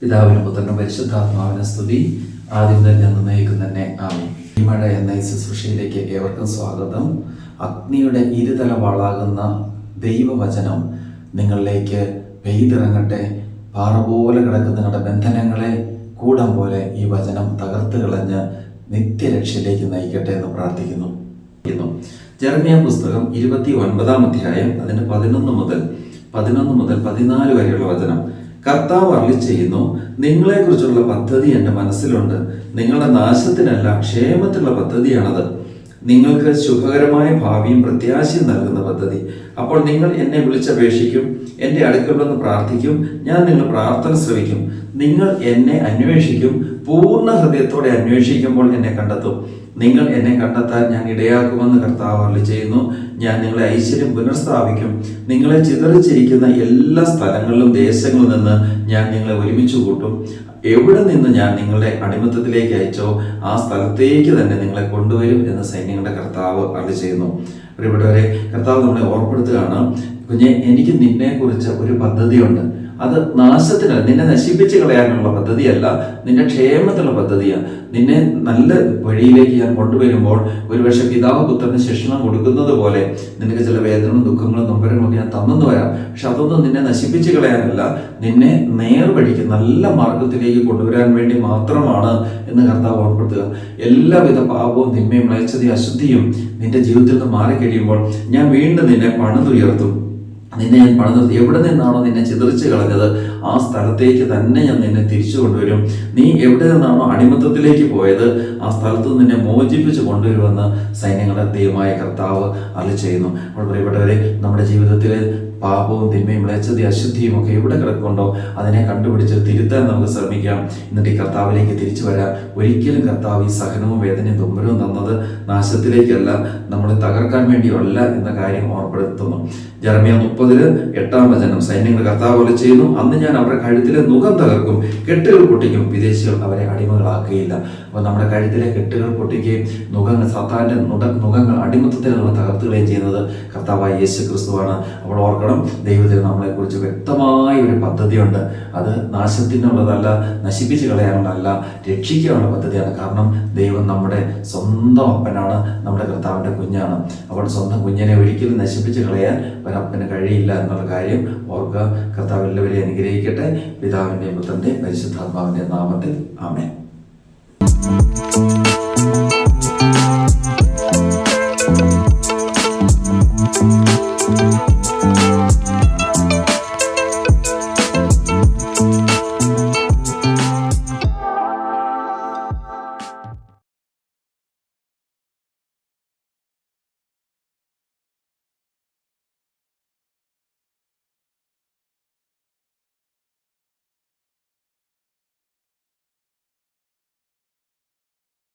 പിതാവിനും പുത്രനും പരിശുദ്ധാത്മാവിനും സ്തുതി, ആദ്യം തന്നെ നിർണ്ണയിക്കും തന്നെ. ആമേൻ. ഈ മഴ എന്ന ഈ ശുശ്രൂഷയിലേക്ക് ഏവർക്കും സ്വാഗതം. അഗ്നിയുടെ ഇരുതല വാളാകുന്ന ദൈവവചനം നിങ്ങളിലേക്ക് പെയ്തിറങ്ങട്ടെ. പാറ പോലെ കിടക്കുന്ന നിങ്ങളുടെ ബന്ധനങ്ങളെ കൂടം പോലെ ഈ വചനം തകർത്ത് കളഞ്ഞ് നിത്യരക്ഷയിലേക്ക് നയിക്കട്ടെ എന്ന് പ്രാർത്ഥിക്കുന്നു. ജെറമ്യാ പുസ്തകം 29-ാം അധ്യായം അതിന് 11 മുതൽ 14 വരെയുള്ള വചനം. കർത്താവ് അരുളിച്ചെയ്യുന്നു, നിങ്ങളെക്കുറിച്ചുള്ള പദ്ധതി എൻ്റെ മനസ്സിലുണ്ട്. നിങ്ങളുടെ നാശത്തിനല്ല, ക്ഷേമത്തിലുള്ള പദ്ധതിയാണത്. നിങ്ങൾക്ക് ശുഭകരമായ ഭാവിയും പ്രത്യാശയും നൽകുന്ന പദ്ധതി. അപ്പോൾ നിങ്ങൾ എന്നെ വിളിച്ചപേക്ഷിക്കും, എൻ്റെ അടുക്കൽ വന്ന് പ്രാർത്ഥിക്കും, ഞാൻ നിങ്ങൾ പ്രാർത്ഥന ശ്രവിക്കും. നിങ്ങൾ എന്നെ അന്വേഷിക്കും, പൂർണ്ണ ഹൃദയത്തോടെ അന്വേഷിക്കുമ്പോൾ എന്നെ കണ്ടെത്തും. നിങ്ങൾ എന്നെ കണ്ടെത്താൻ ഞാൻ ഇടയാക്കുമെന്ന് കർത്താവ് അരുളിച്ചെയ്യുന്നു. ഞാൻ നിങ്ങളെ ഐശ്വര്യം പുനഃസ്ഥാപിക്കും. നിങ്ങളെ ചിതറിച്ചിരിക്കുന്ന എല്ലാ സ്ഥലങ്ങളിലും ദേശങ്ങളിൽ നിന്ന് ഞാൻ നിങ്ങളെ ഒരുമിച്ച് കൂട്ടും. എവിടെ നിന്ന് ഞാൻ നിങ്ങളുടെ അടിമത്തത്തിലേക്ക് അയച്ചോ ആ സ്ഥലത്തേക്ക് തന്നെ നിങ്ങളെ കൊണ്ടുവരും എന്ന് സൈന്യങ്ങളുടെ കർത്താവ് അരുളിച്ചെയ്യുന്നു. പ്രിയപ്പെട്ടവരെ, കർത്താവ് നമ്മളെ ഓർപ്പെടുത്തുകയാണ്, കുഞ്ഞെ, എനിക്ക് നിന്നെക്കുറിച്ച് ഒരു പദ്ധതിയുണ്ട്. അത് നാശത്തിനല്ല, നിന്നെ നശിപ്പിച്ച് കളയാനുള്ള പദ്ധതിയല്ല, നിന്റെ ക്ഷേമത്തിനുള്ള പദ്ധതിയാണ്. നിന്നെ നല്ല വഴിയിലേക്ക് ഞാൻ കൊണ്ടുവരുമ്പോൾ ഒരുപക്ഷെ പിതാവ് പുത്രന് ശിക്ഷണം കൊടുക്കുന്നത് പോലെ നിനക്ക് ചില വേദനകളും ദുഃഖങ്ങളും നൊമ്പരങ്ങളും ഒക്കെ ഞാൻ തന്നെന്ന് വരാം. പക്ഷെ അതൊന്നും നിന്നെ നശിപ്പിച്ച് കളയാനല്ല, നിന്നെ നേർവഴിക്ക് നല്ല മാർഗത്തിലേക്ക് കൊണ്ടുവരാൻ വേണ്ടി മാത്രമാണ് എന്ന് കർത്താവ് ഓർപ്പെടുത്തുക. എല്ലാവിധ പാപവും തിന്മയും മ്ലേച്ഛതയും അശുദ്ധിയും നിന്റെ ജീവിതത്തിൽ നിന്ന് മാറിക്കഴിയുമ്പോൾ ഞാൻ വീണ്ടും നിന്നെ പണിതുയർത്തും. നിന്നെ ഞാൻ പണിതുയർത്തി എവിടെ നിന്നാണോ നിന്നെ ചിതറിച്ച് കളഞ്ഞത് ആ സ്ഥലത്തേക്ക് തന്നെ ഞാൻ നിന്നെ തിരിച്ചു കൊണ്ടുവരും. നീ എവിടെ നിന്നാണോ അടിമത്തത്തിലേക്ക് പോയത് ആ സ്ഥലത്ത് നിന്നെ മോചിപ്പിച്ച് കൊണ്ടുവരുമെന്ന് സൈന്യങ്ങളുടെ ദൈവമായ കർത്താവ് അരുളിച്ചെയ്യുന്നു. അപ്പോൾ പ്രിയപ്പെട്ടവരെ, നമ്മുടെ ജീവിതത്തിൽ പാപവും തിന്മയും മ്ലേച്ഛതയും അശുദ്ധിയും ഒക്കെ എവിടെ കിടക്കുന്നുണ്ടോ അതിനെ കണ്ടുപിടിച്ച് തിരുത്താൻ നമുക്ക് ശ്രമിക്കാം. എന്നിട്ട് ഈ കർത്താവിലേക്ക് തിരിച്ചു വരാം. ഒരിക്കലും കർത്താവ് ഈ സഹനവും വേദനയും തുമ്പരവും തന്നത് നാശത്തിലേക്കല്ല, നമ്മളെ തകർക്കാൻ വേണ്ടിയല്ല എന്ന കാര്യം ഓർപ്പെടുത്തുന്നു. ജെറമ്യാ 30-8 വചനം. സൈന്യങ്ങളുടെ കർത്താവ് പോലെ ചെയ്യുന്നു, അന്ന് ഞാൻ അവരുടെ കഴുത്തിലെ നുകം തകർക്കും, കെട്ടുകൾ പൊട്ടിക്കും, വിദേശികൾ അവരെ അടിമകളാക്കുകയില്ല. അപ്പോൾ നമ്മുടെ കഴുത്തിലെ കെട്ടുകൾ പൊട്ടിക്കുകയും നുകങ്ങൾ, സാത്താൻ്റെ നുകങ്ങൾ അടിമത്തത്തിൽ നമ്മൾ തകർത്തുകയും ചെയ്യുന്നത് കർത്താവായ യേശു ക്രിസ്തുവാണ്. അപ്പോൾ ഓർക്കണം, ദൈവത്തിൽ നമ്മളെക്കുറിച്ച് വ്യക്തമായ ഒരു പദ്ധതിയുണ്ട്. അത് നാശത്തിനുള്ളതല്ല, നശിപ്പിച്ച് കളയാനുള്ളതല്ല, രക്ഷിക്കാനുള്ള പദ്ധതിയാണ്. കാരണം ദൈവം നമ്മുടെ സ്വന്തം അപ്പനാണ്, നമ്മുടെ കർത്താവിൻ്റെ കുഞ്ഞാണ്. അപ്പോൾ സ്വന്തം കുഞ്ഞിനെ ഒരിക്കലും നശിപ്പിച്ച് കളയാൻ ഒരപ്പന് കഴിയില്ല എന്നുള്ള കാര്യം ഓർക്കുക. കർത്താവ് എല്ലാവരെയും അനുഗ്രഹിക്കട്ടെ. പിതാവിൻ്റെയും പുത്രൻ്റെയും പരിശുദ്ധാത്മാവിൻ്റെ നാമത്തിൽ ആമേൻ.